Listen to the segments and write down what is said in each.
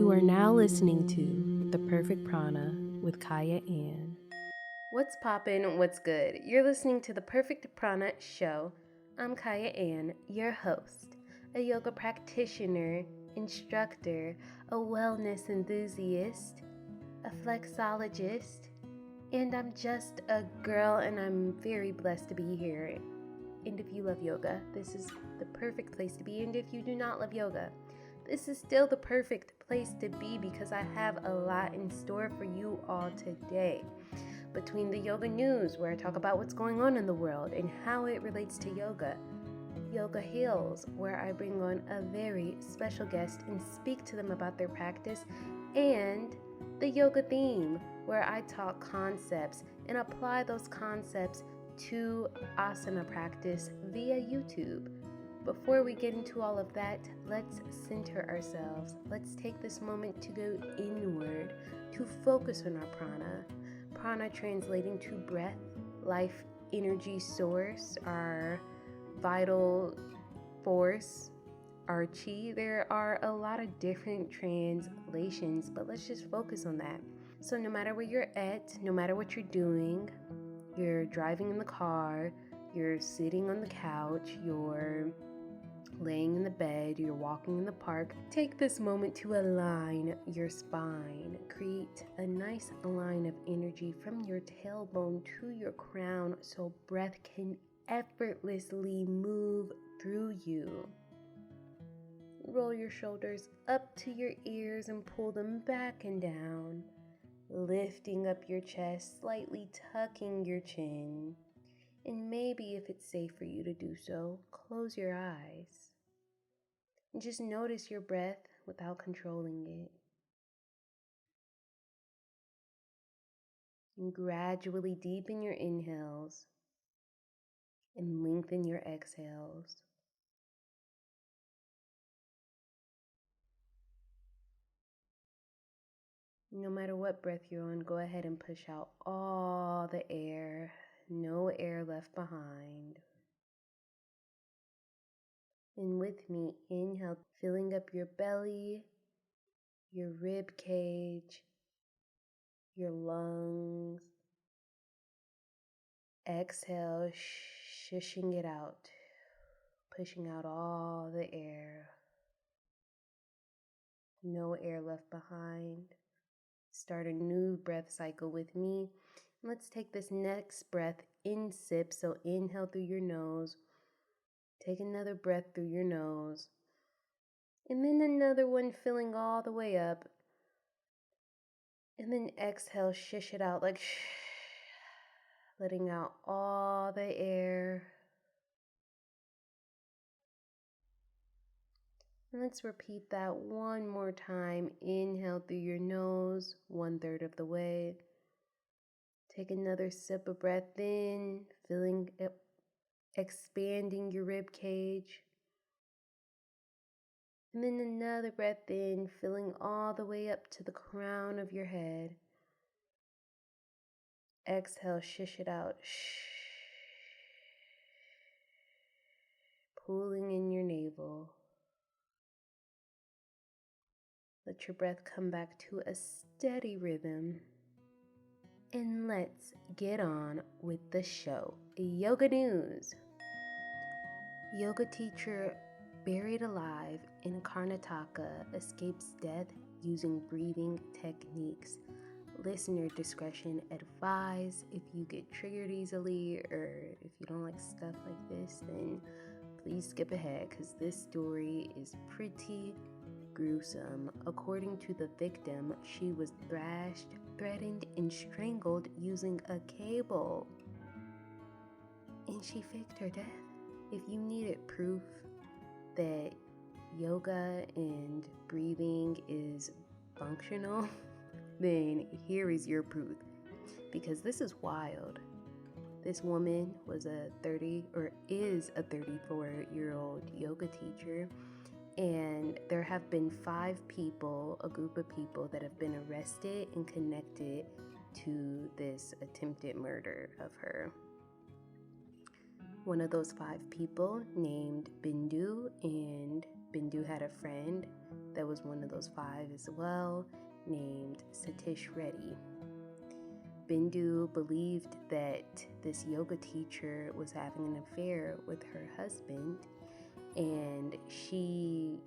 You are now listening to The Perfect Prana with Kyah Ann. What's poppin'? What's good? You're listening to The Perfect Prana Show. I'm Kyah Ann, your host, a yoga practitioner, instructor, a wellness enthusiast, a flexologist, and I'm just a girl, and I'm very blessed to be here. And if you love yoga, this is the perfect place to be. And if you do not love yoga, this is still the perfect place to be, because I have a lot in store for you all today. Between the yoga news, where I talk about what's going on in the world and how it relates to yoga, Yoga Heals, where I bring on a very special guest and speak to them about their practice, and the yoga theme, where I talk concepts and apply those concepts to asana practice via YouTube. Before we get into all of that, let's center ourselves. Let's take this moment to go inward, to focus on our prana. Prana translating to breath, life, energy source, our vital force, our chi. There are a lot of different translations, but let's just focus on that. So no matter where you're at, no matter what you're doing, you're driving in the car, you're sitting on the couch, you're laying in the bed, you're walking in the park, take this moment to align your spine. Create a nice line of energy from your tailbone to your crown so breath can effortlessly move through you. Roll your shoulders up to your ears and pull them back and down, lifting up your chest, slightly tucking your chin. And maybe, if it's safe for you to do so, close your eyes. And just notice your breath without controlling it. And gradually deepen your inhales and lengthen your exhales. No matter what breath you're on, go ahead and push out all the air. No air left behind. And with me, inhale, filling up your belly, your rib cage, your lungs. Exhale, shushing it out, pushing out all the air. No air left behind. Start a new breath cycle with me. Let's take this next breath in sip. So inhale through your nose. Take another breath through your nose. And then another one filling all the way up. And then exhale, shush it out like shh, letting out all the air. And let's repeat that one more time. Inhale through your nose, 1/3 of the way. Take another sip of breath in, filling up, expanding your rib cage. And then another breath in, filling all the way up to the crown of your head. Exhale, shush it out. Pulling in your navel. Let your breath come back to a steady rhythm. And let's get on with the show. Yoga news. Yoga teacher buried alive in Karnataka escapes death using breathing techniques. Listener discretion advised. If you get triggered easily, or if you don't like stuff like this, then please skip ahead, because this story is pretty gruesome. According to the victim, she was thrashed, threatened, and strangled using a cable. And she faked her death. If you needed proof that yoga and breathing is functional, then here is your proof. Because this is wild. This woman was is a 34-year-old yoga teacher. And there have been 5 people, a group of people, that have been arrested and connected to this attempted murder of her. One of those 5 people named Bindu, and Bindu had a friend that was one of those 5 as well, named Satish Reddy. Bindu believed that this yoga teacher was having an affair with her husband, and she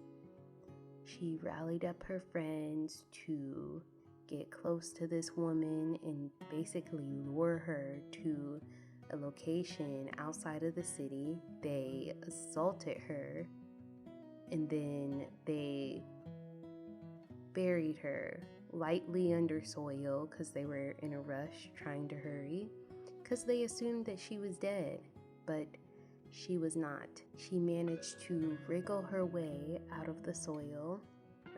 rallied up her friends to get close to this woman and basically lure her to a location outside of the city. They assaulted her, and then they buried her lightly under soil because they were in a rush trying to hurry, because they assumed that she was dead, but she was not. She managed to wriggle her way out of the soil,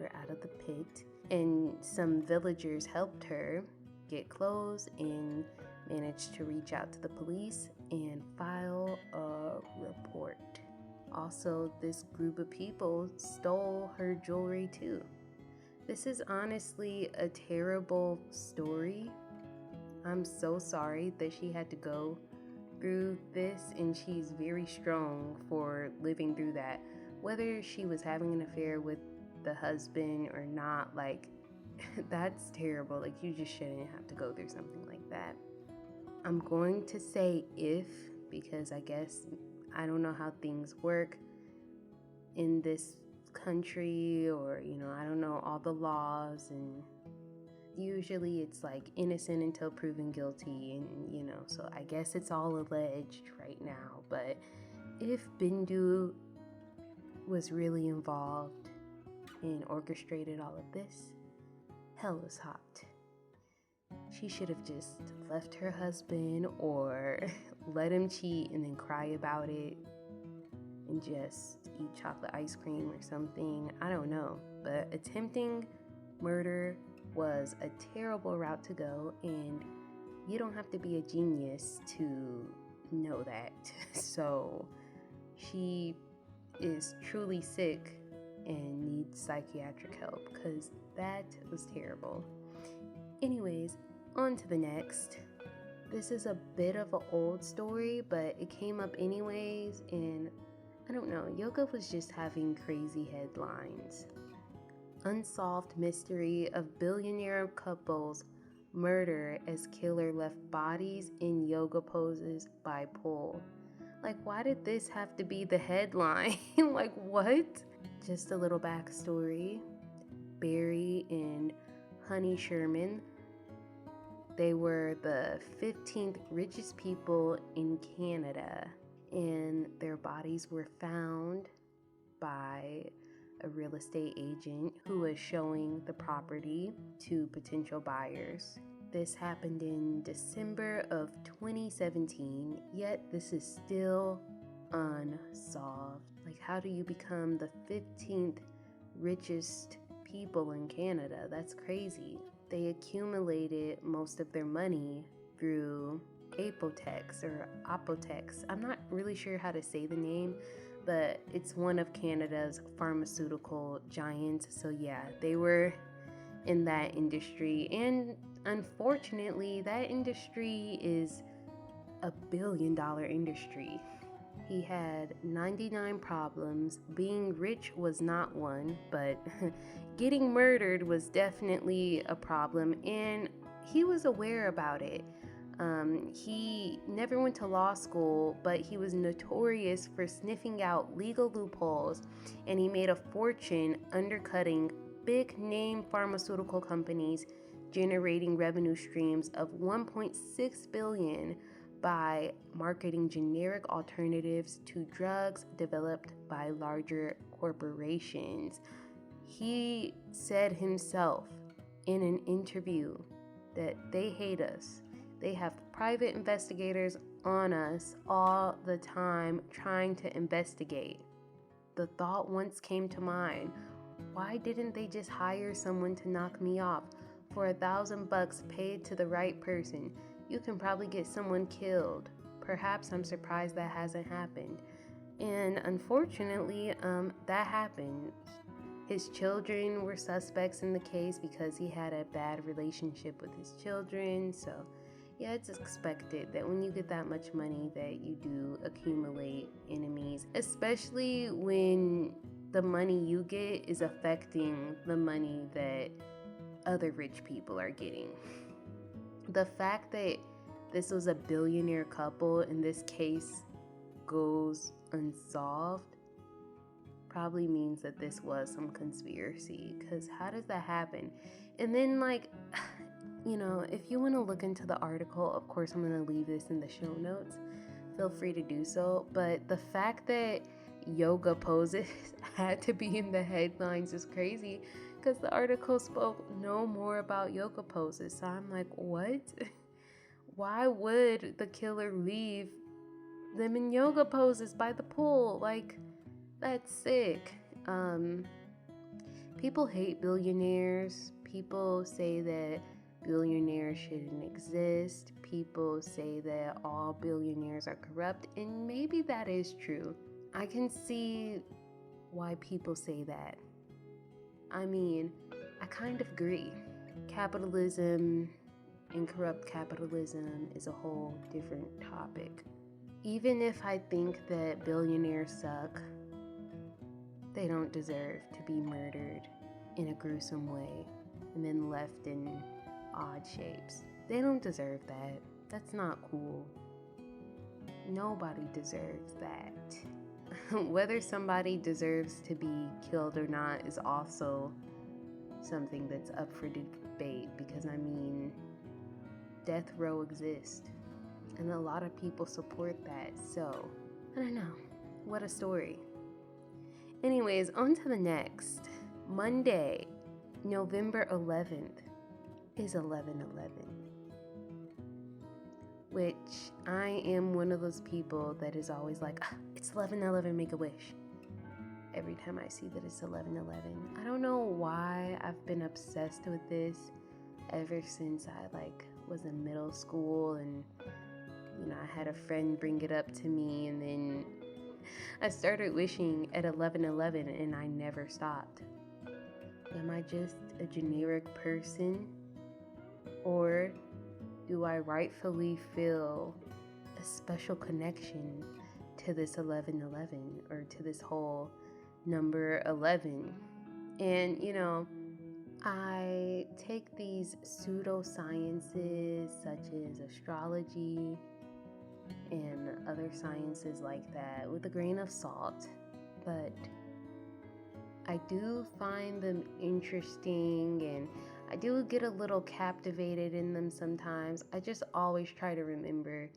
or out of the pit, and some villagers helped her get clothes and managed to reach out to the police and file a report. Also, this group of people stole her jewelry too. This is honestly a terrible story. I'm so sorry that she had to go through this, and she's very strong for living through that. Whether she was having an affair with the husband or not, like, that's terrible. Like, you just shouldn't have to go through something like that. I'm going to say if, because I guess I don't know how things work in this country, or I don't know all the laws, and usually it's like innocent until proven guilty, and so I guess it's all alleged right now. But if Bindu was really involved and orchestrated all of this, hell is hot. She should have just left her husband, or let him cheat and then cry about it and just eat chocolate ice cream or something. I don't know. But attempting murder was a terrible route to go, and you don't have to be a genius to know that. So she is truly sick and needs psychiatric help, because that was terrible. Anyways, on to the next. This is a bit of an old story, but it came up anyways, and I don't know, yoga was just having crazy headlines. Unsolved mystery of billionaire couples murder as killer left bodies in yoga poses by pool. Like, why did this have to be the headline? Like, what? Just a little backstory. Barry and Honey Sherman, they were the 15th richest people in Canada, and their bodies were found by a real estate agent who was showing the property to potential buyers. This happened in December of 2017, yet this is still unsolved. Like, how do you become the 15th richest people in Canada? That's crazy. They accumulated most of their money through Apotex or Apotex. I'm not really sure how to say the name, but it's one of Canada's pharmaceutical giants. So yeah, they were in that industry, and unfortunately that industry is a billion-dollar industry. He had 99 problems. Being rich was not one, but getting murdered was definitely a problem, and he was aware about it. He never went to law school, but he was notorious for sniffing out legal loopholes, and he made a fortune undercutting big name pharmaceutical companies, generating revenue streams of $1.6 billion by marketing generic alternatives to drugs developed by larger corporations. He said himself in an interview that they hate us. They have private investigators on us all the time trying to investigate. The thought once came to mind, why didn't they just hire someone to knock me off? For $1,000 paid to the right person, you can probably get someone killed. Perhaps I'm surprised that hasn't happened. And unfortunately, that happened. His children were suspects in the case because he had a bad relationship with his children. So yeah, it's expected that when you get that much money that you do accumulate enemies, especially when the money you get is affecting the money that other rich people are getting. The fact that this was a billionaire couple and this case goes unsolved probably means that this was some conspiracy, because how does that happen? And then, like, if you want to look into the article, of course I'm going to leave this in the show notes, feel free to do so. But the fact that yoga poses had to be in the headlines is crazy, because the article spoke no more about yoga poses. So I'm like, what? Why would the killer leave them in yoga poses by the pool? Like, that's sick. People hate billionaires. People say that billionaires shouldn't exist. People say that all billionaires are corrupt, and maybe that is true. I can see why people say that. I mean, I kind of agree. Capitalism and corrupt capitalism is a whole different topic. Even if I think that billionaires suck, they don't deserve to be murdered in a gruesome way and then left in odd shapes. They don't deserve that. That's not cool. Nobody deserves that. Whether somebody deserves to be killed or not is also something that's up for debate, because I mean, death row exists and a lot of people support that. So I don't know, what a story. Anyways, on to the next. Monday, November 11th is 11/11, which I am one of those people that is always like, it's 11/11, make a wish. Every time I see that it's 11/11. I don't know why I've been obsessed with this ever since I was in middle school, and I had a friend bring it up to me, and then I started wishing at 11/11 and I never stopped. Am I just a generic person? Or do I rightfully feel a special connection to this 11/11, or to this whole number 11? And, I take these pseudosciences such as astrology and other sciences like that with a grain of salt, but I do find them interesting, and I do get a little captivated in them sometimes. I just always try to remember,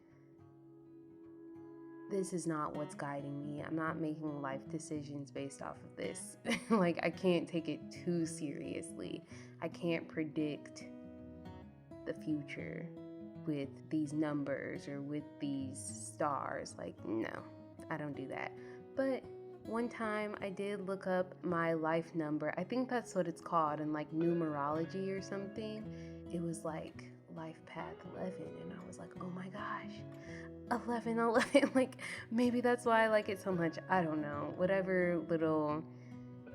this is not what's guiding me. I'm not making life decisions based off of this. I can't take it too seriously. I can't predict the future with these numbers or with these stars. No, I don't do that. But one time I did look up my life number. I think that's what it's called in numerology or something. It was life path 11, and I was like, oh my gosh, 11/11. Maybe that's why I like it so much. I don't know. Whatever little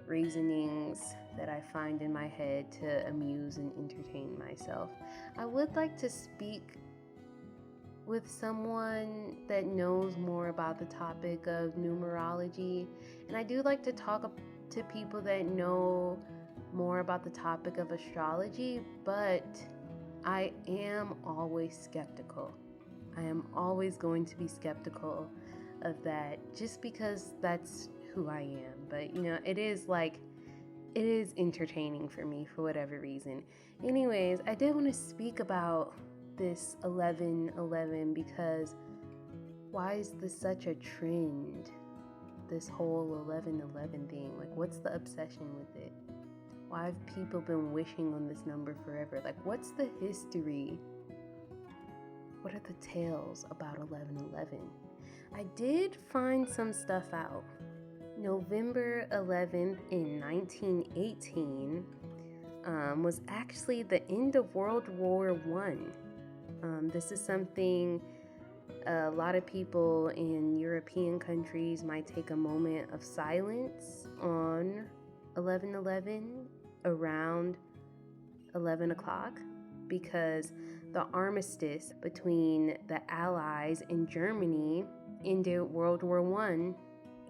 reasonings that I find in my head to amuse and entertain myself. I would like to speak with someone that knows more about the topic of numerology, and I do like to talk to people that know more about the topic of astrology, but I am always skeptical. I am always going to be skeptical of that, just because that's who I am. But it is entertaining for me for whatever reason. Anyways, I did want to speak about this 11/11, because why is this such a trend? This whole 11/11 thing. What's the obsession with it? Why have people been wishing on this number forever? What's the history? What are the tales about 11/11? I did find some stuff out. November 11th in 1918 was actually the end of World War I. This is something a lot of people in European countries might take a moment of silence on 11/11 around 11 o'clock, because the armistice between the Allies and Germany ended World War I.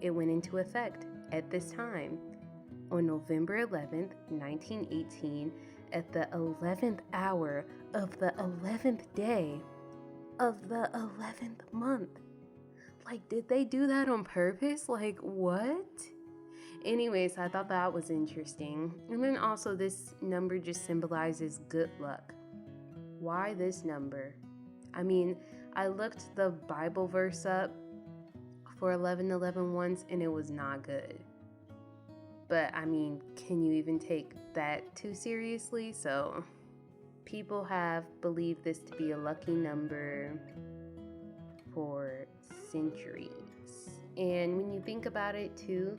It went into effect. at this time. On November 11th, 1918, at the 11th hour of the 11th day of the 11th month. Like, did they do that on purpose? Like, what? Anyways, I thought that was interesting. And then also, this number just symbolizes good luck. Why this number? I mean, I looked the Bible verse up for 1111 once, and it was not good. But I mean, can you even take that too seriously? So people have believed this to be a lucky number for centuries. And when you think about it too,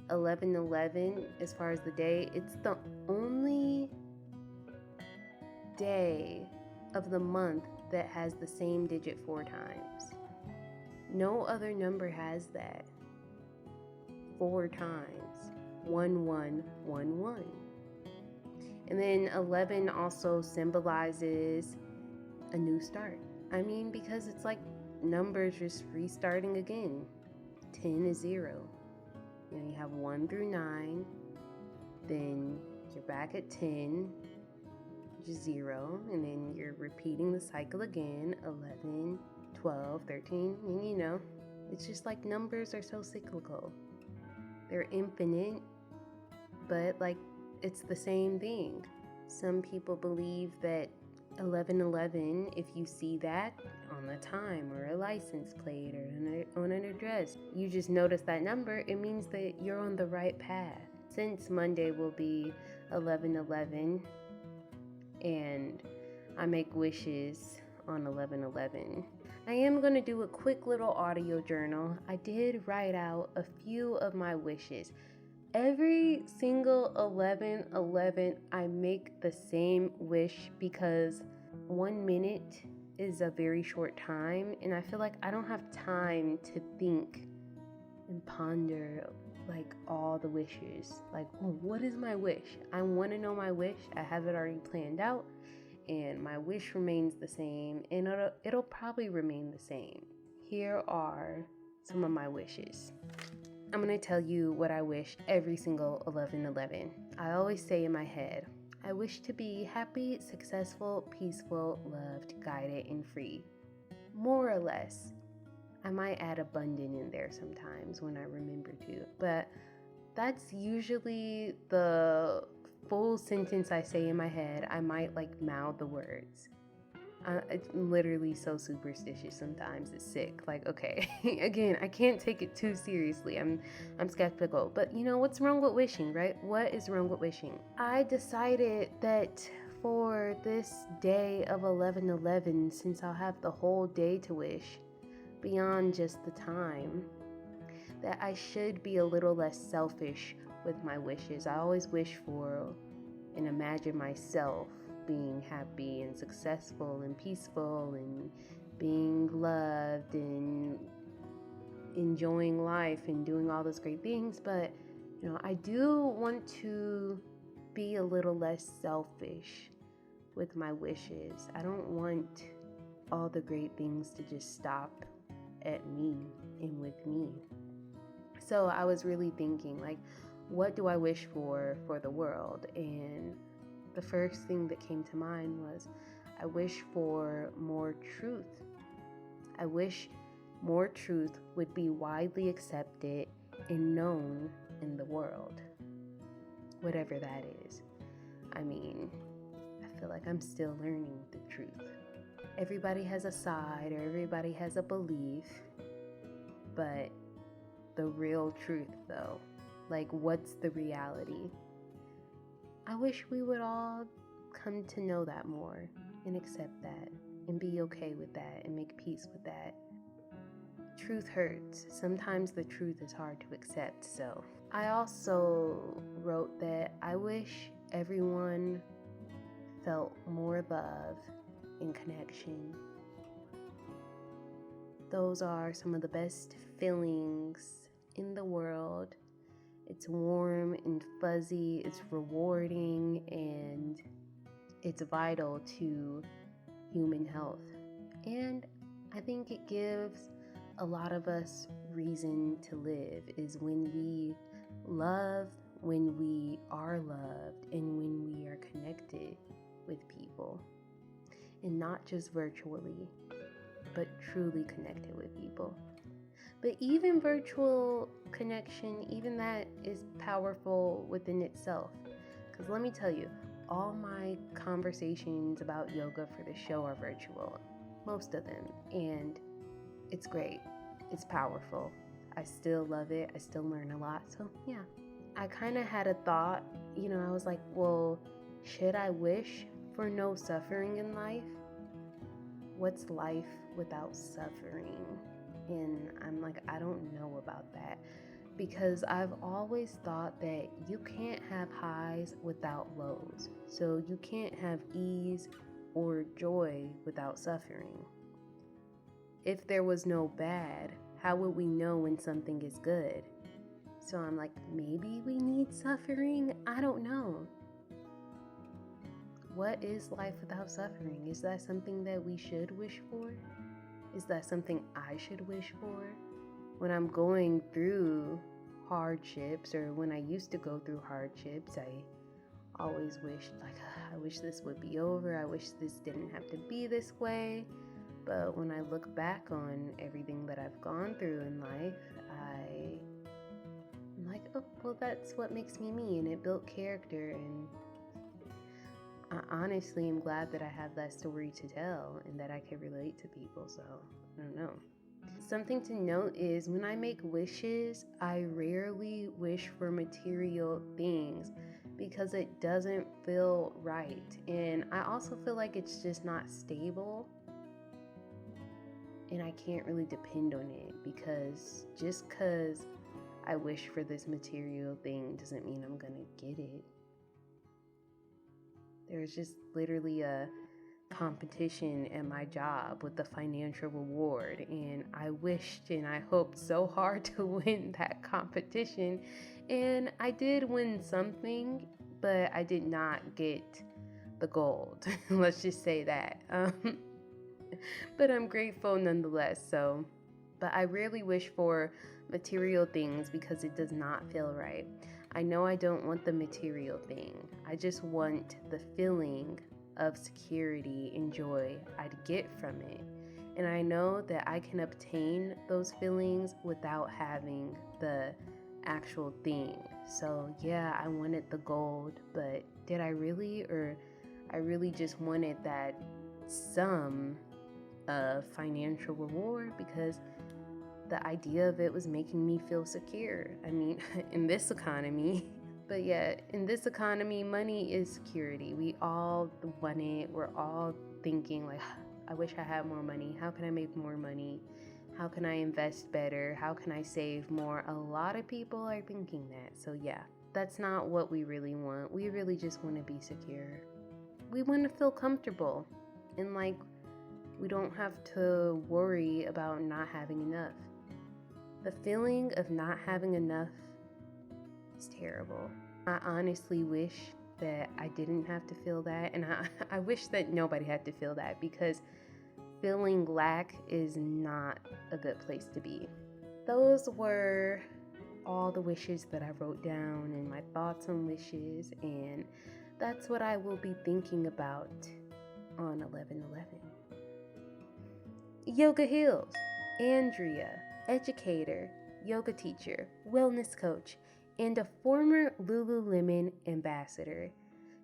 1111, as far as the day, it's the only day of the month that has the same digit 4 times. No other number has that 4 times. 1111. And then 11 also symbolizes a new start. I mean, because it's like numbers just restarting again. 10 is 0. You know, you have 1 through 9, then you're back at 10, which is 0, and then you're repeating the cycle again, 11, 12, 13, and you know, it's just like numbers are so cyclical. They're infinite, but like it's the same thing. Some people believe that 1111, if you see that on a time or a license plate or on an address, you just notice that number, it means that you're on the right path. Since Monday will be 1111 and I make wishes on 1111, I am going to do a quick little audio journal. I did write out a few of my wishes. Every single 11/11, I make the same wish because 1 minute is a very short time, and I feel like I don't have time to think and ponder like all the wishes. Like, oh, what is my wish? I want to know my wish. I have it already planned out, and my wish remains the same, and it'll probably remain the same. Here are some of my wishes. I'm going to tell you what I wish every single 11/11. I always say in my head, I wish to be happy, successful, peaceful, loved, guided, and free. More or less. I might add abundant in there sometimes when I remember to, but that's usually the full sentence I say in my head. I might like mouth the words. It's literally so superstitious sometimes. It's sick. Like, okay, again, I can't take it too seriously. I'm skeptical. But you know, what's wrong with wishing, right? What is wrong with wishing? I decided that for this day of 11/11, since I'll have the whole day to wish, beyond just the time, that I should be a little less selfish with my wishes. I always wish for and imagine myself being happy and successful and peaceful and being loved and enjoying life and doing all those great things. But you know, I do want to be a little less selfish with my wishes. I don't want all the great things to just stop at me and with me. So I was really thinking, like, what do I wish for the world? And the first thing that came to mind was I wish for more truth. I wish more truth would be widely accepted and known in the world, whatever that is. I mean, I feel like I'm still learning the truth. Everybody has a side or everybody has a belief, but the real truth though, like what's the reality? I wish we would all come to know that more and accept that and be okay with that and make peace with that. Truth hurts. Sometimes the truth is hard to accept. So I also wrote that I wish everyone felt more love and connection. Those are some of the best feelings in the world. It's warm and fuzzy, it's rewarding, and it's vital to human health. And I think it gives a lot of us reason to live is when we love when we are loved and when we are connected with people, and not just virtually, but truly connected with people. But even virtual connection, even that is powerful within itself. Because let me tell you, all my conversations about yoga for the show are virtual, most of them, and it's great. It's powerful. I still love it. I still learn a lot. So yeah, I kind of had a thought, I was like, well, should I wish for no suffering in life? What's life without suffering? And I'm like, I don't know about that, because I've always thought that you can't have highs without lows. So you can't have ease or joy without suffering. If there was no bad, how would we know when something is good? So I'm like, maybe we need suffering? I don't know. What is life without suffering? Is that something that we should wish for? Is that something I should wish for? When I'm going through hardships, or when I used to go through hardships, I always wished, like, I wish this would be over. I wish this didn't have to be this way. But when I look back on everything that I've gone through in life, I'm like, oh, well, that's what makes me me, and it built character. And I honestly am glad that I have that story to tell and that I can relate to people. So I don't know. Something to note is when I make wishes, I rarely wish for material things because it doesn't feel right. And I also feel like it's just not stable. And I can't really depend on it, because just because I wish for this material thing doesn't mean I'm gonna get it. There's just literally a competition at my job with the financial reward, and I wished and I hoped so hard to win that competition, and I did win something, but I did not get the gold. Let's just say that. But I'm grateful nonetheless. But I rarely wish for material things because it does not feel right. I know I don't want the material thing. I just want the feeling of security and joy I'd get from it. And I know that I can obtain those feelings without having the actual thing. So yeah, I wanted the gold, but did I really? Or I really just wanted that sum of financial reward because the idea of it was making me feel secure. I mean, in this economy, but yeah, in this economy, money is security. We all want it. We're all thinking like, I wish I had more money. How can I make more money? How can I invest better? How can I save more? A lot of people are thinking that. So yeah, that's not what we really want. We really just want to be secure. We want to feel comfortable, and like, we don't have to worry about not having enough. The feeling of not having enough is terrible. I honestly wish that I didn't have to feel that, and I wish that nobody had to feel that, because feeling lack is not a good place to be. Those were all the wishes that I wrote down and my thoughts on wishes, and that's what I will be thinking about on 11/11. Yoga Heals. Andrea, educator, yoga teacher, wellness coach, and a former Lululemon ambassador.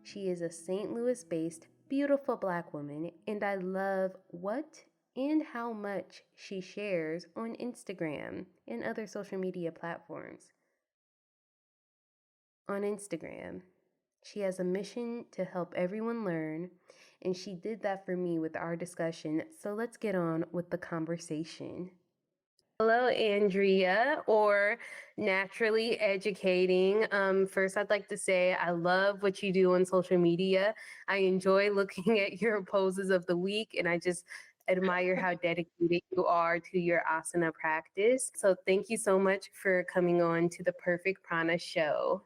She is a St. Louis-based beautiful Black woman, and I love what and how much she shares on Instagram and other social media platforms. On Instagram, she has a mission to help everyone learn, and she did that for me with our discussion. So let's get on with the conversation. Hello, Andrea, or Naturally Educating. First, I'd like to say I love what you do on social media. I enjoy looking at your poses of the week, and I just admire how dedicated you are to your asana practice. So, thank you so much for coming on to the Perfect Prana show.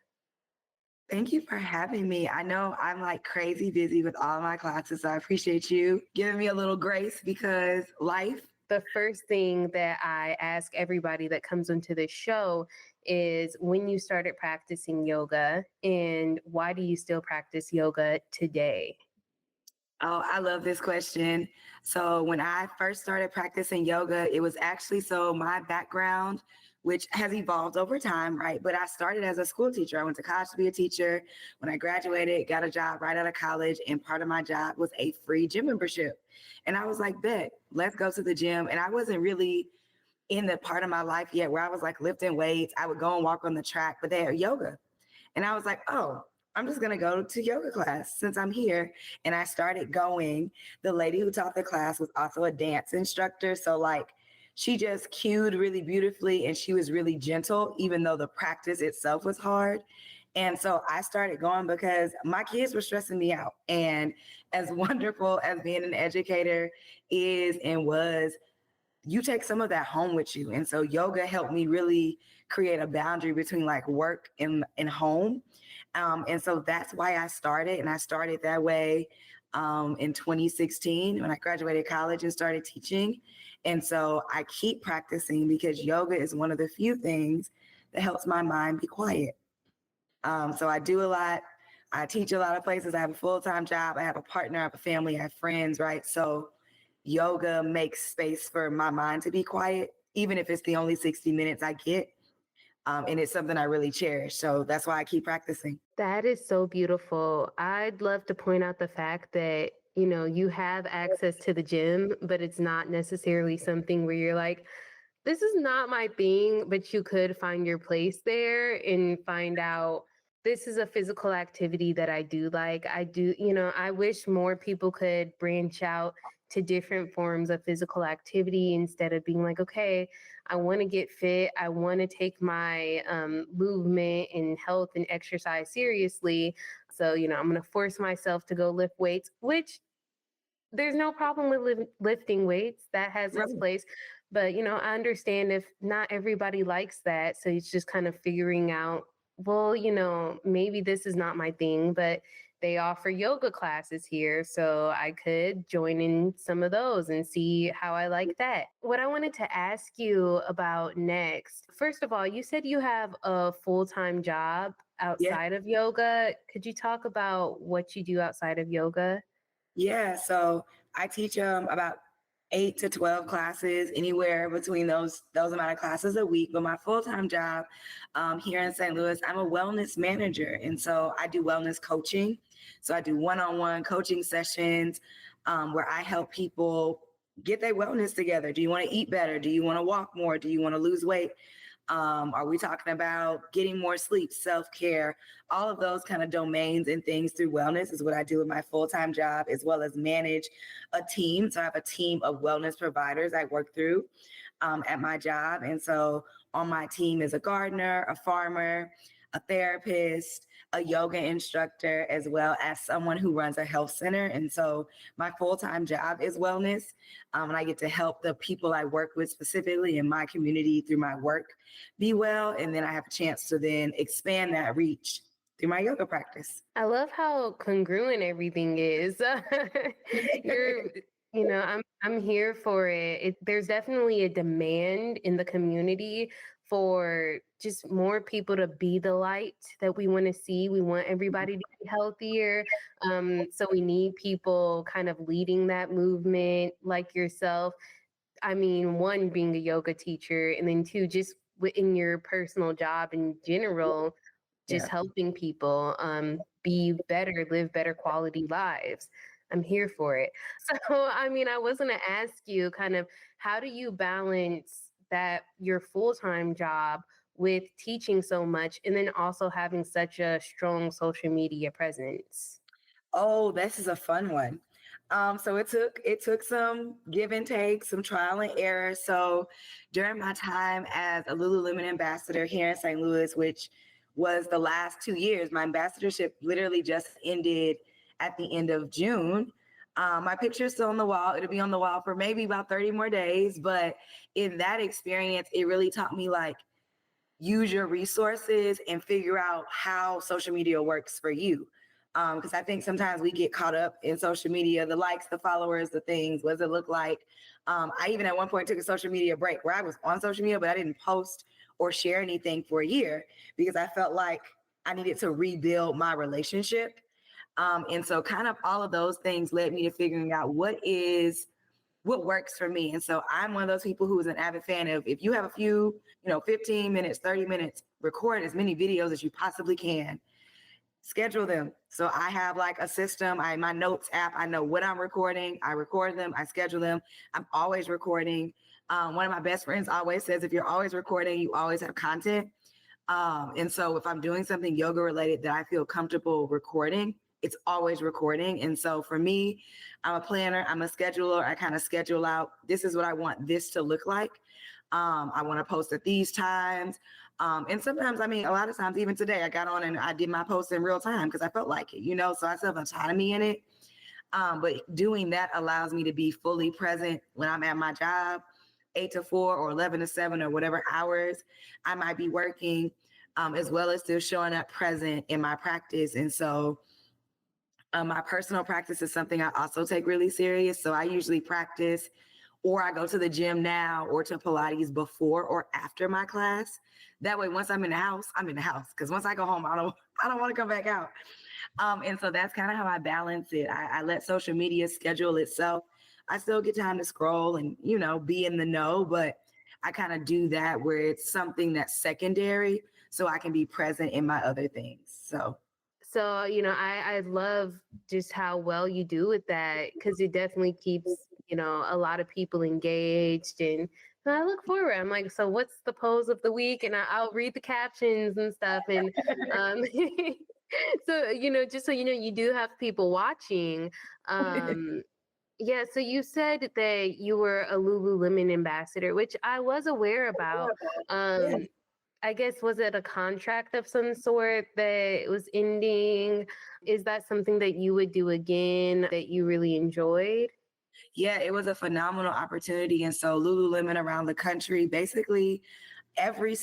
Thank you for having me. I know I'm like crazy busy with all my classes, so I appreciate you giving me a little grace because life. the first thing that I ask everybody that comes into this show is when you started practicing yoga and why do you still practice yoga today? Oh, I love this question. So, when I first started practicing yoga, it was actually so my background, which has evolved over time, right? But I started as a school teacher. I went to college to be a teacher. When I graduated, got a job right out of college, and part of my job was a free gym membership. And I was like, bet, let's go to the gym. And I wasn't really in the part of my life yet where I was like lifting weights. I would go and walk on the track, but they had yoga. And I was like, oh, I'm just going to go to yoga class since I'm here. And I started going. The lady who taught the class was also a dance instructor. So, like, she just cued really beautifully and she was really gentle, even though the practice itself was hard. And so I started going because my kids were stressing me out. And as wonderful as being an educator is and was, you take some of that home with you. And so yoga helped me really create a boundary between like work and home. And so that's why I started. And I started that way in 2016 when I graduated college and started teaching. And so I keep practicing because yoga is one of the few things that helps my mind be quiet. So I do a lot. I teach a lot of places. I have a full-time job. I have a partner. I have a family. I have friends, right? So yoga makes space for my mind to be quiet, even if it's the only 60 minutes I get. And it's something I really cherish. So that's why I keep practicing. That is so beautiful. I'd love to point out the fact that, you have access to the gym, but it's not necessarily something where you're like, this is not my thing, but you could find your place there and find out this is a physical activity that I do like. I do, I wish more people could branch out to different forms of physical activity instead of being like, okay, I want to get fit. I want to take my movement and health and exercise seriously. So, I'm going to force myself to go lift weights, which there's no problem with lifting weights. That has its Right. place. But, I understand if not everybody likes that. So it's just kind of figuring out, well, maybe this is not my thing, but they offer yoga classes here. So I could join in some of those and see how I like that. What I wanted to ask you about next, first of all, you said you have a full time job Yeah. outside of yoga. Could you talk about what you do outside of yoga? Yeah. So I teach about 8 to 12 classes, anywhere between those amount of classes a week. But my full-time job here in St. Louis, I'm a wellness manager. And so I do wellness coaching. So I do one-on-one coaching sessions where I help people get their wellness together. Do you want to eat better? Do you want to walk more? Do you want to lose weight? Are we talking about getting more sleep, self-care, all of those kind of domains and things through wellness is what I do with my full-time job, as well as manage a team. So I have a team of wellness providers I work through at my job. And so on my team is a gardener, a farmer, a therapist, a yoga instructor, as well as someone who runs a health center. And so my full-time job is wellness. And I get to help the people I work with specifically in my community through my work be well. And then I have a chance to then expand that reach through my yoga practice. I love how congruent everything is. You're, I'm here for it. There's definitely a demand in the community for just more people to be the light that we want to see. We want everybody to be healthier. So we need people kind of leading that movement like yourself. I mean, one, being a yoga teacher, and then two, just in your personal job in general, just Yeah. helping people be better, live better quality lives. I'm here for it. So, I mean, I was going to ask you kind of how do you balance that your full time job with teaching so much and then also having such a strong social media presence? Oh, this is a fun one. So it took some give and take, some trial and error. So during my time as a Lululemon ambassador here in St. Louis, which was the last 2 years, my ambassadorship literally just ended at the end of June. My picture is still on the wall. It'll be on the wall for maybe about 30 more days. But in that experience, it really taught me like use your resources and figure out how social media works for you. Because I think sometimes we get caught up in social media, the likes, the followers, the things. What does it look like? I even at one point took a social media break where I was on social media, but I didn't post or share anything for a year because I felt like I needed to rebuild my relationship. And so kind of all of those things led me to figuring out what works for me. And so I'm one of those people who is an avid fan of, if you have a few, 15 minutes, 30 minutes, record as many videos as you possibly can, schedule them. So I have like a system, my notes app, I know what I'm recording. I record them, I schedule them. I'm always recording. One of my best friends always says, if you're always recording, you always have content. And so if I'm doing something yoga related that I feel comfortable recording, it's always recording. And so for me, I'm a planner, I'm a scheduler. I kind of schedule out, this is what I want this to look like. I want to post at these times. And sometimes, a lot of times, even today, I got on and I did my post in real time because I felt like it, so I still have autonomy in it. But doing that allows me to be fully present when I'm at my job, 8 to 4 or 11 to 7 or whatever hours I might be working, as well as still showing up present in my practice. And so my personal practice is something I also take really serious. So I usually practice, or I go to the gym now or to Pilates before or after my class. That way, once I'm in the house, I'm in the house. Because once I go home, I don't want to come back out. And so that's kind of how I balance it. I let social media schedule itself. I still get time to scroll and, be in the know, but I kind of do that where it's something that's secondary so I can be present in my other things. So, I love just how well you do with that, because it definitely keeps, a lot of people engaged. And I look forward. I'm like, so what's the pose of the week? And I'll read the captions and stuff. And so, just so you know, you do have people watching. Yeah, so you said that you were a Lululemon ambassador, which I was aware about. yeah. I guess, was it a contract of some sort that was ending? Is that something that you would do again, that you really enjoyed? Yeah, it was a phenomenal opportunity. And so Lululemon around the country, basically every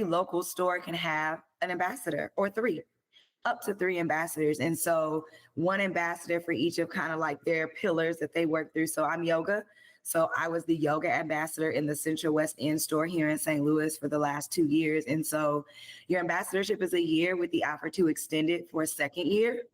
local store can have an ambassador or three, up to three ambassadors. And so one ambassador for each of kind of like their pillars that they work through. So I'm yoga. So I was the yoga ambassador in the Central West End store here in St. Louis for the last 2 years. And so your ambassadorship is a year with the offer to extend it for a second year.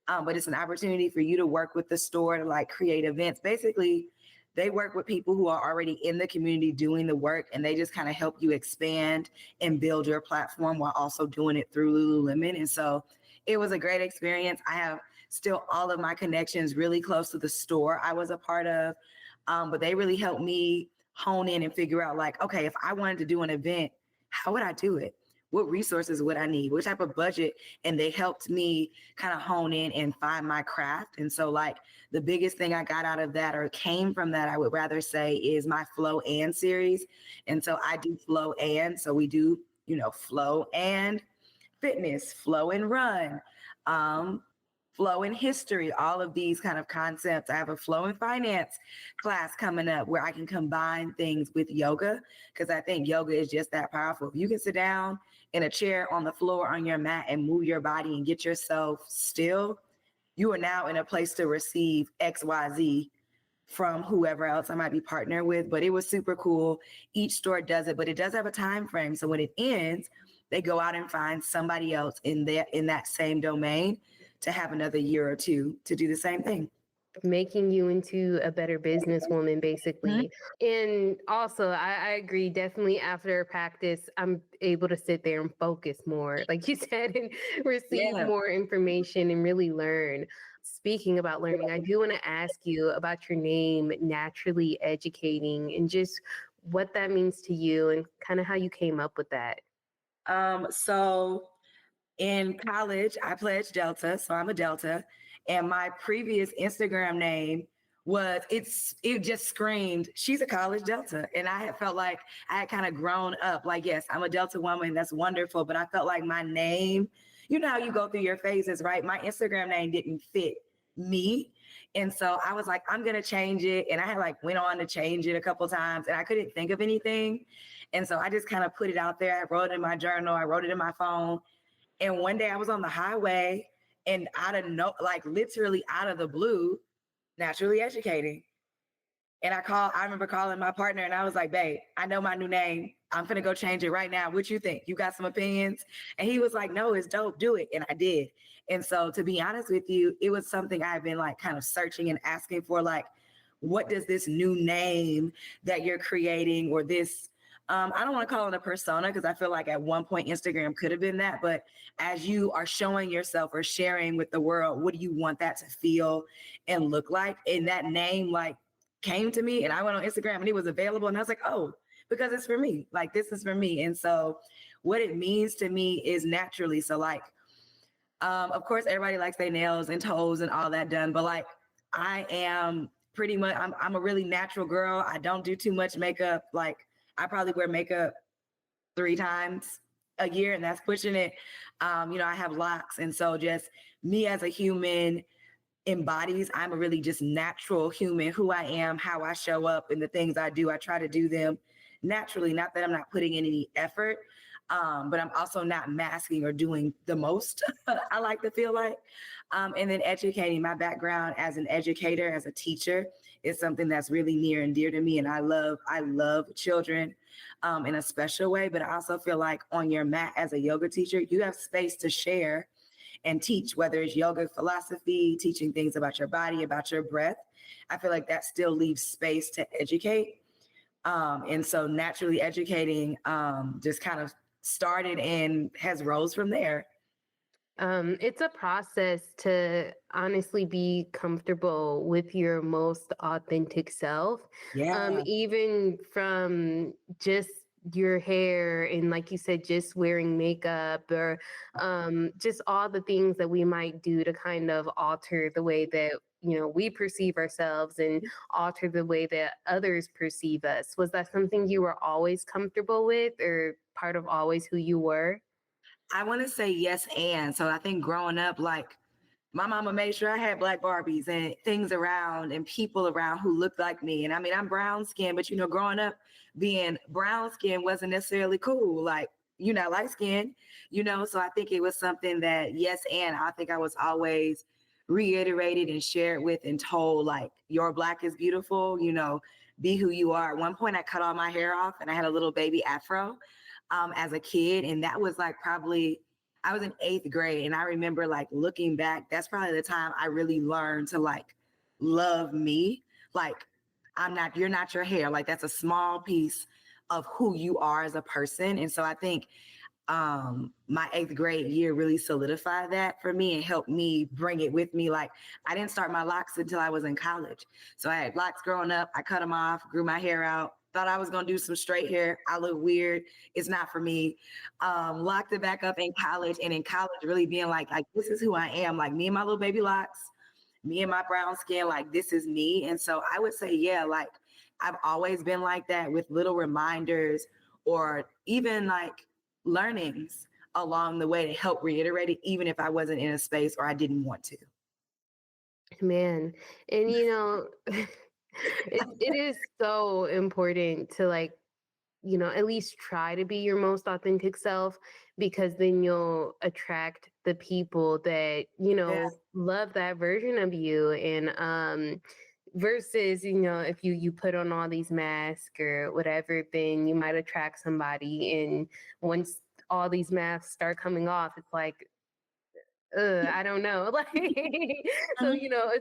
But it's an opportunity for you to work with the store to like create events. Basically, they work with people who are already in the community doing the work, and they just kind of help you expand and build your platform while also doing it through Lululemon. And so it was a great experience. I have still all of my connections really close to the store I was a part of, but they really helped me hone in and figure out like, okay, if I wanted to do an event, how would I do it? What resources would I need? What type of budget? And they helped me kind of hone in and find my craft. And so like the biggest thing I got out of that or came from that, I would rather say, is my Flow and series. And so I do Flow and, so we do, flow and fitness, flow and run, flow in history, all of these kind of concepts. I have a flow in finance class coming up where I can combine things with yoga, because I think yoga is just that powerful. If you can sit down in a chair on the floor on your mat and move your body and get yourself still, you are now in a place to receive XYZ from whoever else I might be partnered with. But it was super cool. Each store does it, but it does have a time frame. So when it ends, they go out and find somebody else in that same domain to have another year or two to do the same thing. Making you into a better businesswoman, basically. Mm-hmm. And also, I agree. Definitely after practice, I'm able to sit there and focus more, like you said, and receive more information and really learn. Speaking about learning, I do want to ask you about your name, Naturally Educating, and just what that means to you and kind of how you came up with that. So in college, I pledged Delta, so I'm a Delta. And my previous Instagram name it just screamed, she's a college Delta. And I had felt like I had kind of grown up, like, yes, I'm a Delta woman. That's wonderful. But I felt like my name, you know how you go through your phases, right? My Instagram name didn't fit me. And so I was like, I'm going to change it. And I had like went on to change it a couple of times and I couldn't think of anything. And so I just kind of put it out there. I wrote it in my journal. I wrote it in my phone. And one day I was on the highway and out of no, like literally out of the blue, naturally educating. And I remember calling my partner and I was like, babe, I know my new name. I'm finna go change it right now. What you think? You got some opinions? And he was like, no, it's dope. Do it. And I did. And so to be honest with you, it was something I've been like kind of searching and asking for, like, what does this new name that you're creating, or this, I don't want to call it a persona, because I feel like at one point Instagram could have been that, but as you are showing yourself or sharing with the world, what do you want that to feel and look like? And that name, like, came to me, and I went on Instagram and it was available, and I was like, oh, because it's for me. Like, this is for me. And so what it means to me is naturally. So like, of course, everybody likes their nails and toes and all that done, but like, I am pretty much, I'm a really natural girl. I don't do too much makeup. Like, I probably wear makeup 3 times a year, and that's pushing it. I have locks. And so just me as a human embodies, I'm a really just natural human. Who I am, how I show up, and the things I do, I try to do them naturally. Not that I'm not putting in any effort, but I'm also not masking or doing the most. I like to feel like. And then educating, my background as an educator, as a teacher, is something that's really near and dear to me. And I love children in a special way. But I also feel like on your mat as a yoga teacher, you have space to share and teach, whether it's yoga philosophy, teaching things about your body, about your breath. I feel like that still leaves space to educate. And so naturally educating just kind of started and has rose from there. It's a process to honestly be comfortable with your most authentic self. Yeah. Even from just your hair and, like you said, just wearing makeup, or just all the things that we might do to kind of alter the way that we perceive ourselves and alter the way that others perceive us. Was that something you were always comfortable with, or part of always who you were? I want to say yes. And so I think growing up, like, my mama made sure I had black Barbies and things around and people around who looked like me. And I mean, I'm brown skinned, but growing up, being brown skinned wasn't necessarily cool. Like, you're not light skinned, so I think it was something that, yes, and I think I was always reiterated and shared with and told, like, your black is beautiful, be who you are. At one point, I cut all my hair off and I had a little baby afro as a kid. And that was like probably, I was in 8th grade, and I remember like looking back, that's probably the time I really learned to like love me. Like, you're not your hair. Like, that's a small piece of who you are as a person. And so I think my 8th grade year really solidified that for me and helped me bring it with me. Like, I didn't start my locks until I was in college. So I had locks growing up. I cut them off, grew my hair out, thought I was going to do some straight hair. I look weird. It's not for me. Locked it back up in college, and in college really being like, this is who I am. Like, me and my little baby locks, me and my brown skin, like, this is me. And so I would say, yeah, like, I've always been like that, with little reminders or even like learnings along the way to help reiterate it, even if I wasn't in a space or I didn't want to. Man, and it is so important to, like, at least try to be your most authentic self, because then you'll attract the people that, Yeah. love that version of you. And versus, if you put on all these masks or whatever, then you might attract somebody, and once all these masks start coming off, it's like, I don't know. Like, so,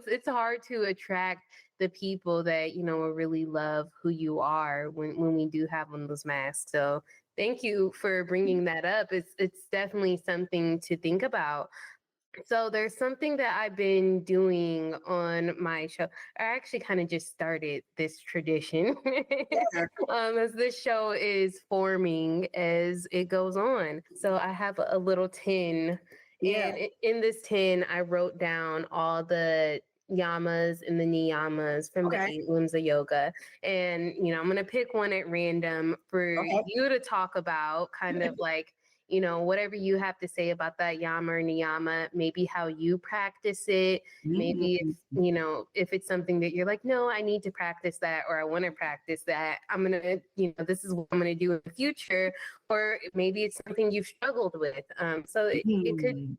it's hard to attract the people that, will really love who you are when we do have on those masks. So thank you for bringing that up. It's definitely something to think about. So there's something that I've been doing on my show. I actually kind of just started this tradition Yeah. as this show is forming as it goes on. So I have a little tin, Yeah. and in this tin, I wrote down all the yamas and the niyamas from the Okay. 8 limbs of yoga. And, I'm going to pick one at random for Okay. you to talk about, kind of like, whatever you have to say about that yama or niyama, maybe how you practice it, maybe if, Mm. if it's something that you're like, no, I need to practice that, or I want to practice that. I'm going to, this is what I'm going to do in the future, or maybe it's something you've struggled with. So it could Mm.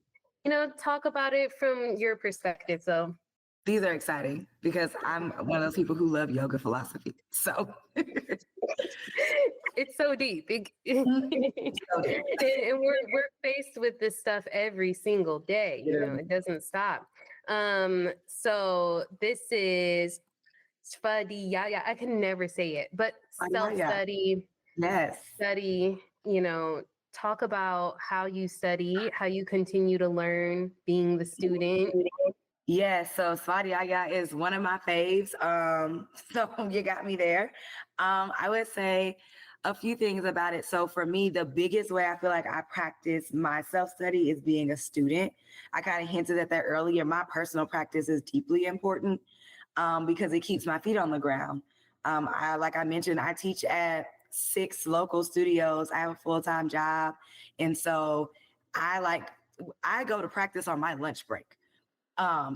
talk about it from your perspective. So These are exciting because I'm one of those people who love yoga philosophy. So it's so deep. And so deep. we're faced with this stuff every single day. Yeah. It doesn't stop. So this is svadhyaya. I can never say it, but Yeah, yeah. self-study, Yes. study, talk about how you study, how you continue to learn being the student. Yes, so svadhyaya is one of my faves. So you got me there. I would say a few things about it. So for me, the biggest way I feel like I practice my self-study is being a student. I kind of hinted at that earlier. My personal practice is deeply important because it keeps my feet on the ground. Like I mentioned, I teach at 6 local studios. I have a full-time job. And so I go to practice on my lunch break.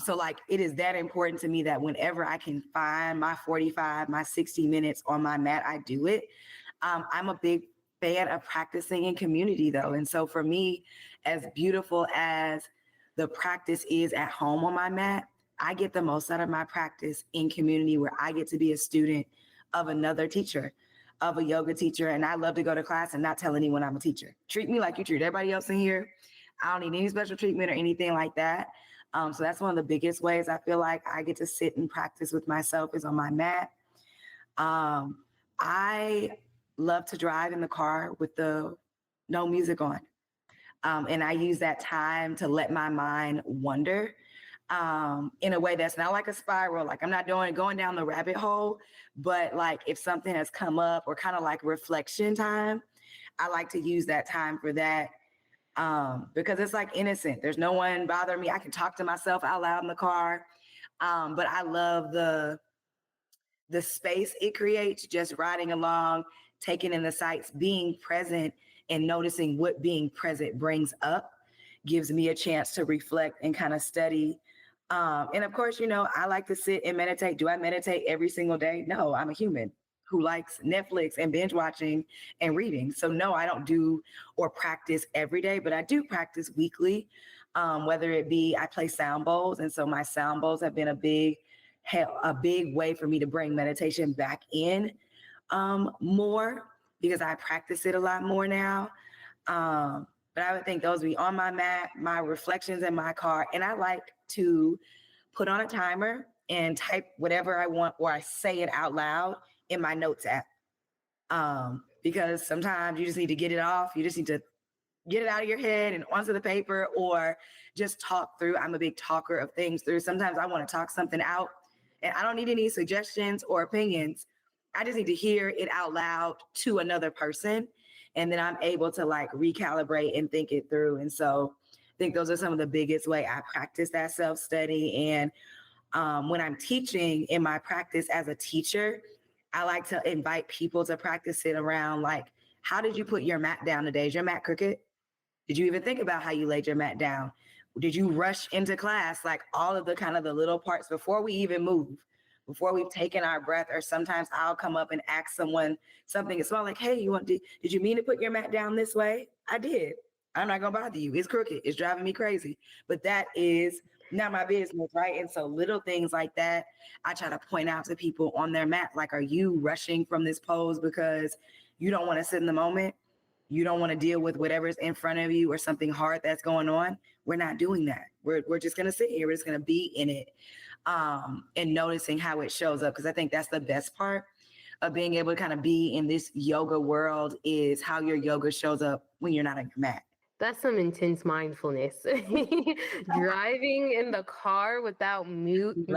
So like it is that important to me that whenever I can find my 45, my 60 minutes on my mat, I do it. I'm a big fan of practicing in community though. And so for me, as beautiful as the practice is at home on my mat, I get the most out of my practice in community where I get to be a student of another teacher, of a yoga teacher. And I love to go to class and not tell anyone I'm a teacher. Treat me like you treat everybody else in here. I don't need any special treatment or anything like that. So that's one of the biggest ways I feel like I get to sit and practice with myself is on my mat. I love to drive in the car with the no music on. And I use that time to let my mind wander in a way that's not like a spiral. Like I'm not going down the rabbit hole, but like if something has come up or kind of like reflection time, I like to use that time for that because it's like innocent. There's no one bothering me. I can talk to myself out loud in the car. But I love the space it creates, just riding along, taking in the sights, being present and noticing what being present brings up gives me a chance to reflect and kind of study. And of course, I like to sit and meditate. Do I meditate every single day? No, I'm a human who likes Netflix and binge watching and reading. So no, I don't do or practice every day, but I do practice weekly. Whether it be I play sound bowls, and so my sound bowls have been a big way for me to bring meditation back in more because I practice it a lot more now. But I would think those would be on my mat, my reflections in my car, and I like to put on a timer and type whatever I want or I say it out loud in my notes app. Because sometimes you just need to get it off. You just need to get it out of your head and onto the paper or just talk through. I'm a big talker of things through. Sometimes I want to talk something out and I don't need any suggestions or opinions. I just need to hear it out loud to another person. And then I'm able to like recalibrate and think it through. And so I think those are some of the biggest way I practice that self-study. And when I'm teaching in my practice as a teacher, I like to invite people to practice it around like, how did you put your mat down today? Is your mat crooked? Did you even think about how you laid your mat down? Did you rush into class? Like all of the kind of the little parts before we even move, before we've taken our breath, or sometimes I'll come up and ask someone something small like, hey, did you mean to put your mat down this way? I did. I'm not gonna bother you. It's crooked. It's driving me crazy. But that is not my business, right? And so little things like that, I try to point out to people on their mat, like, are you rushing from this pose because you don't want to sit in the moment? You don't want to deal with whatever's in front of you or something hard that's going on. We're not doing that. We're just going to sit here. We're just going to be in it and noticing how it shows up. Because I think that's the best part of being able to kind of be in this yoga world is how your yoga shows up when you're not on your mat. That's some intense mindfulness. Driving in the car without music.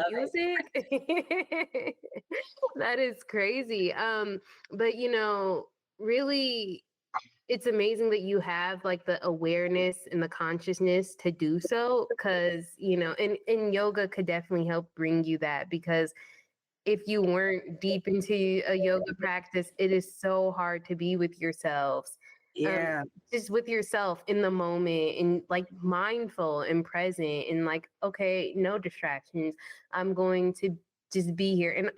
That is crazy. But really it's amazing that you have like the awareness and the consciousness to do so because, and yoga could definitely help bring you that because if you weren't deep into a yoga practice, it is so hard to be with yourselves. Yeah. Just with yourself in the moment and like mindful and present and like, okay, no distractions. I'm going to just be here. And,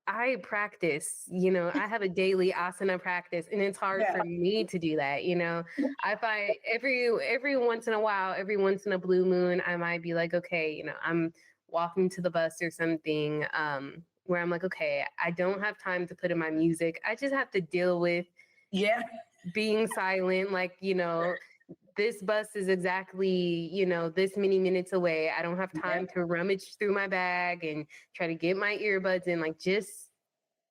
I practice, I have a daily asana practice, and it's hard Yeah. for me to do that. I find every once in a while, every once in a blue moon, I might be like, okay, I'm walking to the bus or something, where I'm like, okay, I don't have time to put in my music. I just have to deal with Yeah. being silent, like, this bus is exactly, this many minutes away. I don't have Yeah. time to rummage through my bag and try to get my earbuds in, like, just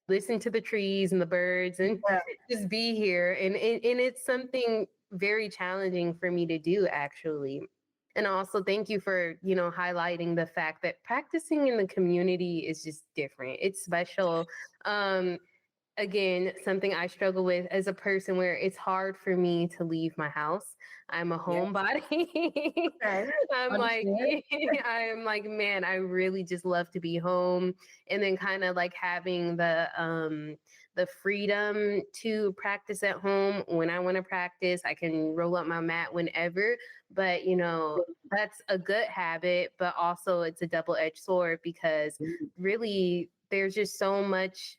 listen to the trees and the birds and Yeah. just be here. And it's something very challenging for me to do, actually. And also thank you for, highlighting the fact that practicing in the community is just different. It's special. Um, Again, something I struggle with as a person where it's hard for me to leave my house. I'm a Yeah. homebody. Okay. I'm like, Understand. I'm like, man, I really just love to be home. And then kind of like having the freedom to practice at home when I want to practice. I can roll up my mat whenever. But that's a good habit, but also it's a double-edged sword because really there's just so much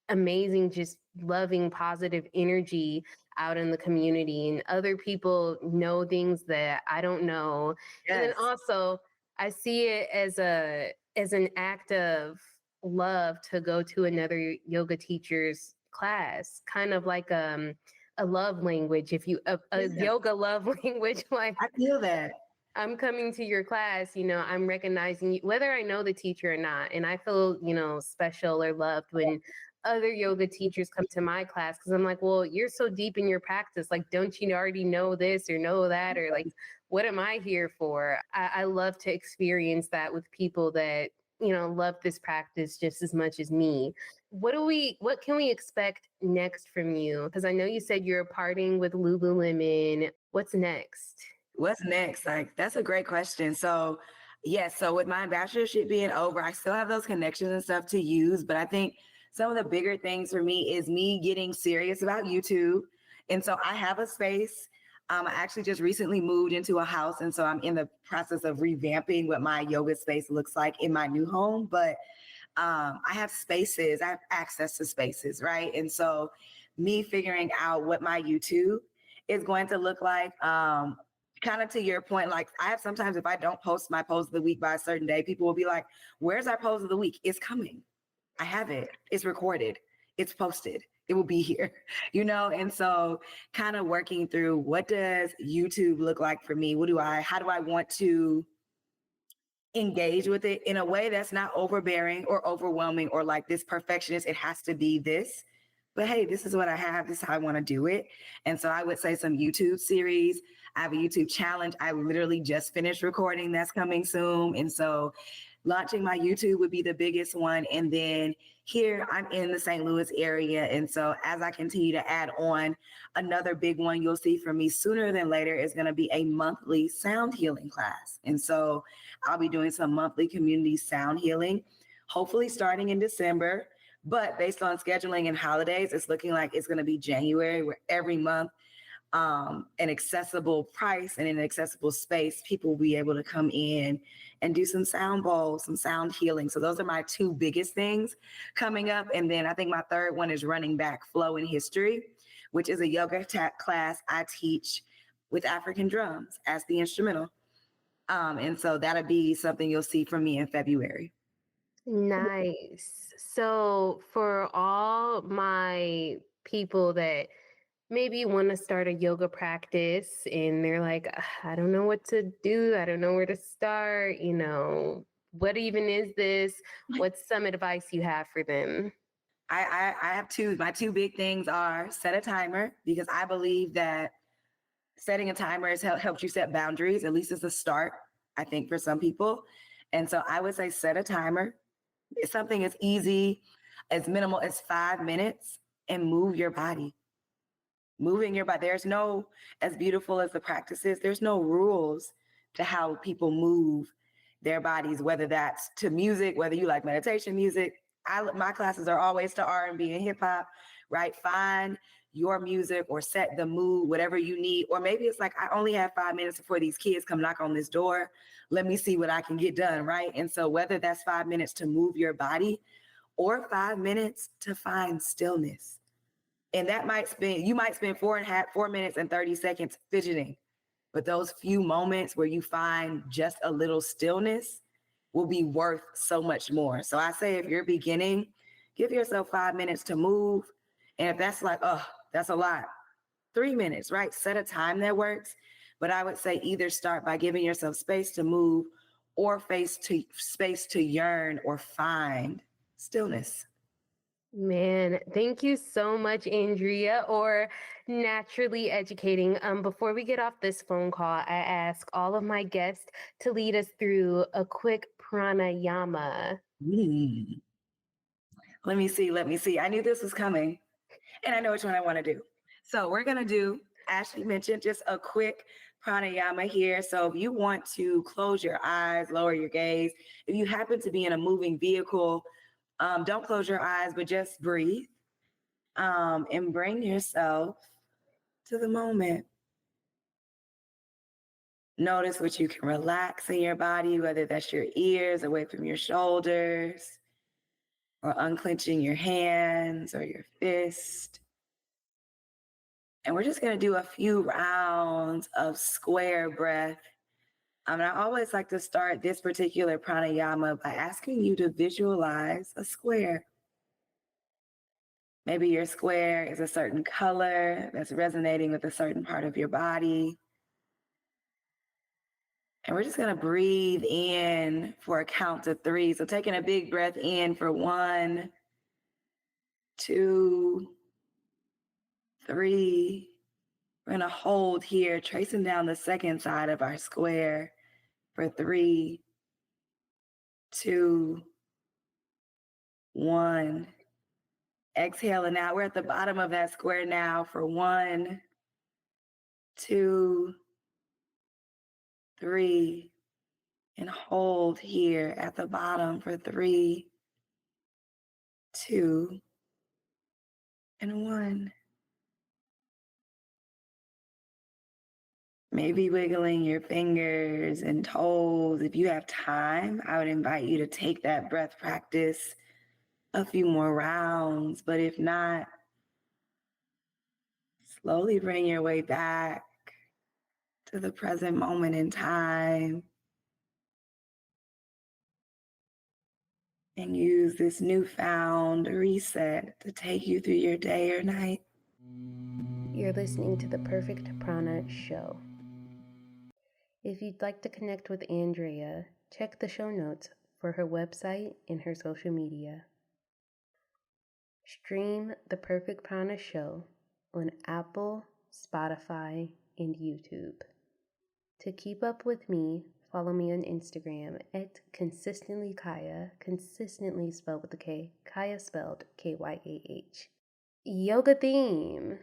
amazing, just loving, positive energy out in the community. And other people know things that I don't know. And then Yes. also, I see it as an act of love to go to another yoga teacher's class, kind of like a love language, if you a Yeah. yoga love language, like I feel that. I'm coming to your class, I'm recognizing you, whether I know the teacher or not. And I feel, special or loved when other yoga teachers come to my class because I'm like, well, you're so deep in your practice. Like, don't you already know this or know that? Or like, what am I here for? I love to experience that with people that, love this practice just as much as me. What can we expect next from you? Because I know you said you're parting with Lululemon. What's next? What's next? Like, that's a great question. So, yes, so with my ambassadorship being over, I still have those connections and stuff to use. But I think some of the bigger things for me is me getting serious about YouTube. And so I have a space. I actually just recently moved into a house. And so I'm in the process of revamping what my yoga space looks like in my new home. But I have spaces, I have access to spaces, right? And so me figuring out what my YouTube is going to look like, kind of to your point, like I have sometimes if I don't post my pose of the week by a certain day, people will be like, where's our pose of the week? It's coming. I have it. It's recorded. It's posted. It will be here, And so kind of working through what does YouTube look like for me? How do I want to engage with it in a way that's not overbearing or overwhelming or like this perfectionist, it has to be this. But hey, this is what I have. This is how I want to do it. And so I would say some YouTube series. I have a YouTube challenge. I literally just finished recording that's coming soon. And so launching my YouTube would be the biggest one. And then here I'm in the St. Louis area. And so as I continue to add on, another big one you'll see from me sooner than later is going to be a monthly sound healing class. And so I'll be doing some monthly community sound healing, hopefully starting in December. But based on scheduling and holidays, it's looking like it's going to be January, where every month, an accessible price and an accessible space, people will be able to come in and do some sound bowls, some sound healing. So those are my two biggest things coming up. And then I think my third one is running back Flow in History, which is a yoga class I teach with African drums as the instrumental. And so that'll be something you'll see from me in February. Nice. So, for all my people that maybe want to start a yoga practice and they're like, I don't know what to do, I don't know where to start, what even is this? What's some advice you have for them? I have two. My two big things are set a timer, because I believe that setting a timer helps you set boundaries. At least it's a start, I think, for some people. And so I would say set a timer. It's something as easy, as minimal as 5 minutes, and move your body. Moving your body. There's no, as beautiful as the practice is, there's no rules to how people move their bodies, whether that's to music, whether you like meditation music. My classes are always to R&B and hip hop, right? Find your music or set the mood, whatever you need. Or maybe it's like, I only have 5 minutes before these kids come knock on this door. Let me see what I can get done, right? And so whether that's 5 minutes to move your body, or 5 minutes to find stillness. And you might spend 4 minutes and 30 seconds fidgeting, but those few moments where you find just a little stillness will be worth so much more. So I say, if you're beginning, give yourself 5 minutes to move. And if that's like, oh, that's a lot, 3 minutes, right? Set a time that works. But I would say either start by giving yourself space to move or space to yearn or find stillness. Man, thank you so much, Andrea, or naturally educating. Before we get off this phone call, I ask all of my guests to lead us through a quick pranayama. Mm. Let me see. I knew this was coming, and I know which one I want to do. So we're going to do, Ashley mentioned, just a quick pranayama here. So if you want to close your eyes, lower your gaze, if you happen to be in a moving vehicle, don't close your eyes, but just breathe, and bring yourself to the moment. Notice what you can relax in your body, whether that's your ears away from your shoulders, or unclenching your hands or your fist. And we're just going to do a few rounds of square breath. And I always like to start this particular pranayama by asking you to visualize a square. Maybe your square is a certain color that's resonating with a certain part of your body. And we're just going to breathe in for a count of 3. So taking a big breath in for 1, 2, 3. We're going to hold here, tracing down the second side of our square for 3, 2, 1. Exhaling out. We're at the bottom of that square now for 1, 2, 3. And hold here at the bottom for 3, 2, and 1. Maybe wiggling your fingers and toes. If you have time, I would invite you to take that breath practice a few more rounds. But if not, slowly bring your way back to the present moment in time and use this newfound reset to take you through your day or night. You're listening to the Perfect Prana Show. If you'd like to connect with Andrea, check the show notes for her website and her social media. Stream the Perfect Prana Show on Apple, Spotify, and YouTube. To keep up with me, follow me on Instagram at consistently Kyah, consistently spelled with a K, Kyah spelled Kyah. Yoga theme.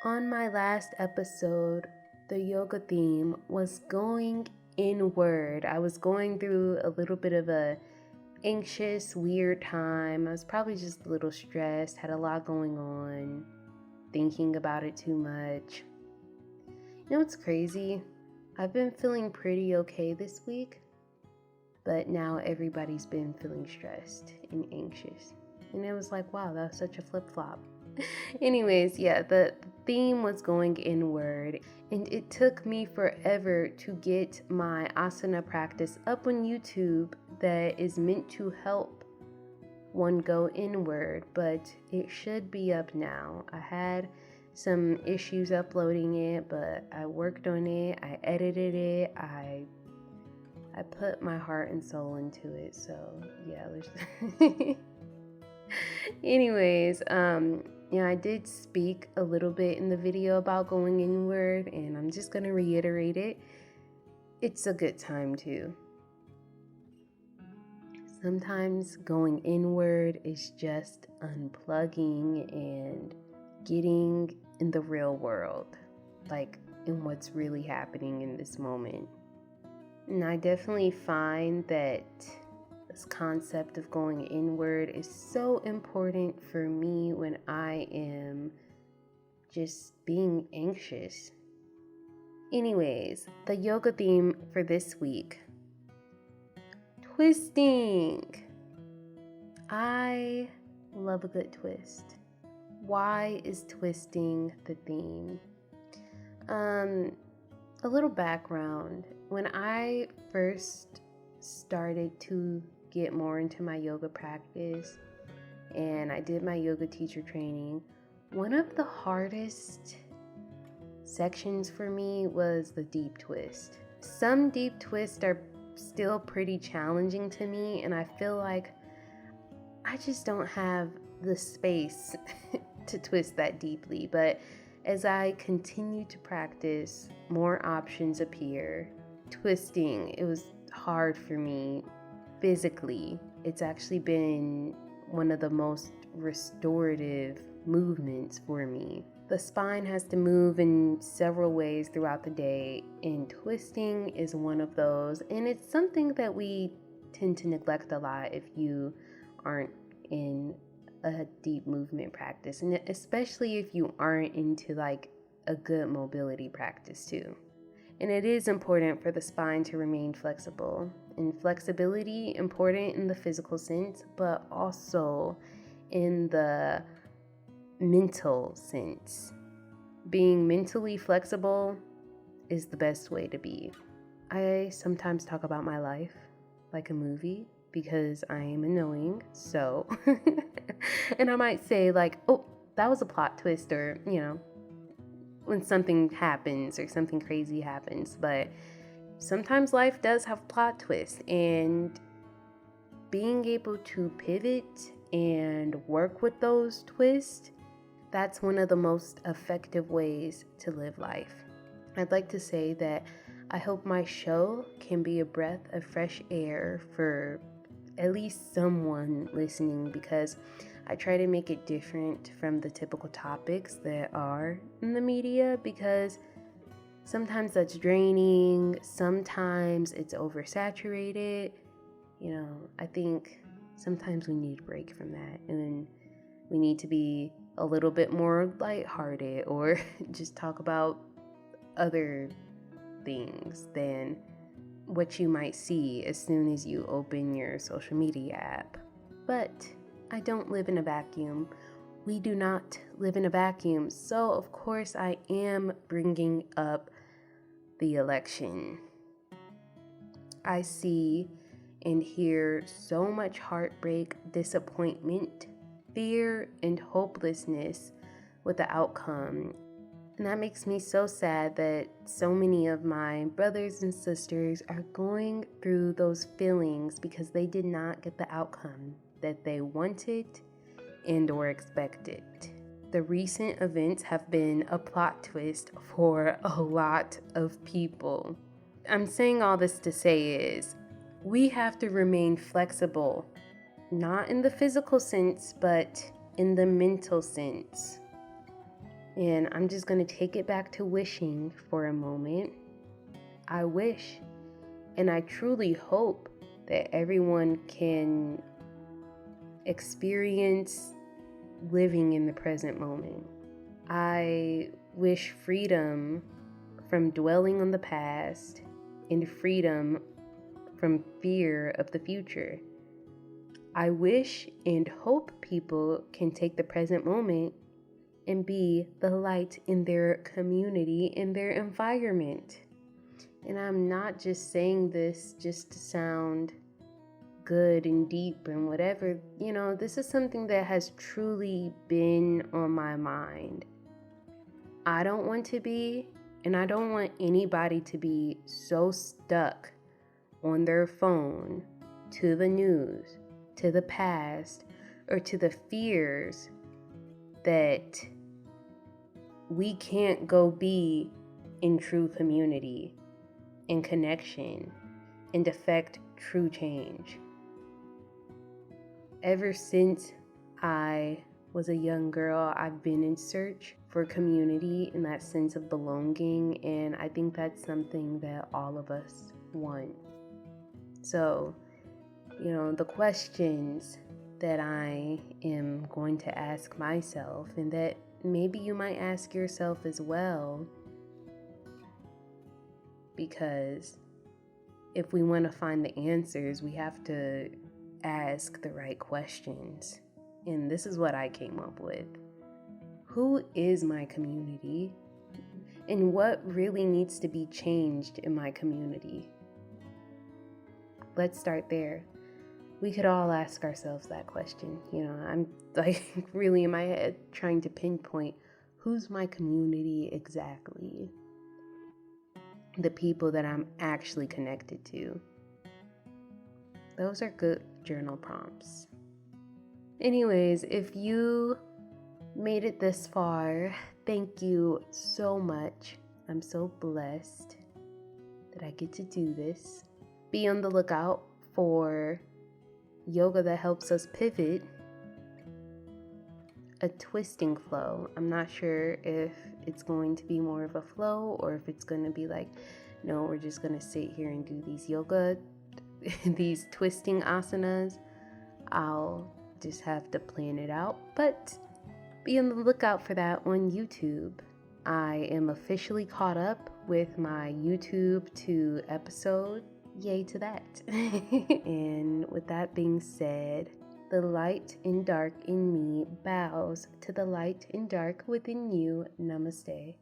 On my last episode, the yoga theme was going inward. I was going through a little bit of a anxious, weird time. I was probably just a little stressed, had a lot going on, thinking about it too much. You know what's crazy? I've been feeling pretty okay this week, but now everybody's been feeling stressed and anxious. And it was like, wow, that was such a flip-flop. Anyways, yeah, the theme was going inward, and it took me forever to get my asana practice up on YouTube that is meant to help one go inward, but it should be up now. I had some issues uploading it, but I worked on it, I edited it, I put my heart and soul into it. So yeah, there's anyways, I did speak a little bit in the video about going inward, and I'm just gonna reiterate it. It's a good time too. Sometimes going inward is just unplugging and getting in the real world, like in what's really happening in this moment. And I definitely find that this concept of going inward is so important for me when I am just being anxious. Anyways, the yoga theme for this week: twisting. I love a good twist. Why is twisting the theme? A little background. When I first started to get more into my yoga practice and I did my yoga teacher training, one of the hardest sections for me was the deep twist. Some deep twists are still pretty challenging to me, and I feel like I just don't have the space to twist that deeply. But as I continue to practice, more options appear. Twisting, it was hard for me physically. It's actually been one of the most restorative movements for me. The spine has to move in several ways throughout the day, and twisting is one of those. And it's something that we tend to neglect a lot if you aren't in a deep movement practice, and especially if you aren't into like a good mobility practice too. And it is important for the spine to remain flexible. And flexibility important in the physical sense, but also in the mental sense. Being mentally flexible is the best way to be. I sometimes talk about my life like a movie because I am annoying, so and I might say like, oh, that was a plot twist, or when something happens or something crazy happens. But sometimes life does have plot twists, and being able to pivot and work with those twists, that's one of the most effective ways to live life. I'd like to say that I hope my show can be a breath of fresh air for at least someone listening, because I try to make it different from the typical topics that are in the media, because sometimes that's draining, sometimes it's oversaturated. I think sometimes we need a break from that, and we need to be a little bit more lighthearted, or just talk about other things than what you might see as soon as you open your social media app. But I don't live in a vacuum. We do not live in a vacuum. So of course I am bringing up the election. I see and hear so much heartbreak, disappointment, fear, and hopelessness with the outcome. And that makes me so sad that so many of my brothers and sisters are going through those feelings because they did not get the outcome that they wanted and or expected. The recent events have been a plot twist for a lot of people. I'm saying all this to say is we have to remain flexible, not in the physical sense, but in the mental sense. And I'm just going to take it back to wishing for a moment. I wish and I truly hope that everyone can experience living in the present moment. I wish freedom from dwelling on the past and freedom from fear of the future. I wish and hope people can take the present moment and be the light in their community, in their environment. And I'm not just saying this just to sound good and deep and whatever. This is something that has truly been on my mind. I don't want to be, and I don't want anybody to be so stuck on their phone, to the news, to the past, or to the fears that we can't go be in true community and connection and affect true change. Ever since I was a young girl, I've been in search for community and that sense of belonging, and I think that's something that all of us want. So, the questions that I am going to ask myself, and that maybe you might ask yourself as well, because if we want to find the answers, we have to ask the right questions. And this is what I came up with. Who is my community? And what really needs to be changed in my community? Let's start there. We could all ask ourselves that question. I'm like really in my head trying to pinpoint who's my community exactly. The people that I'm actually connected to. Those are good journal prompts. Anyways, if you made it this far, thank you so much. I'm so blessed that I get to do this. Be on the lookout for yoga that helps us pivot, a twisting flow. I'm not sure if it's going to be more of a flow or if it's going to be like, no, we're just going to sit here and do these yoga, these twisting asanas. I'll just have to plan it out, but be on the lookout for that on YouTube. I am officially caught up with my YouTube 2 episode. Yay to that. And with that being said, the light and dark in me bows to the light and dark within you. Namaste.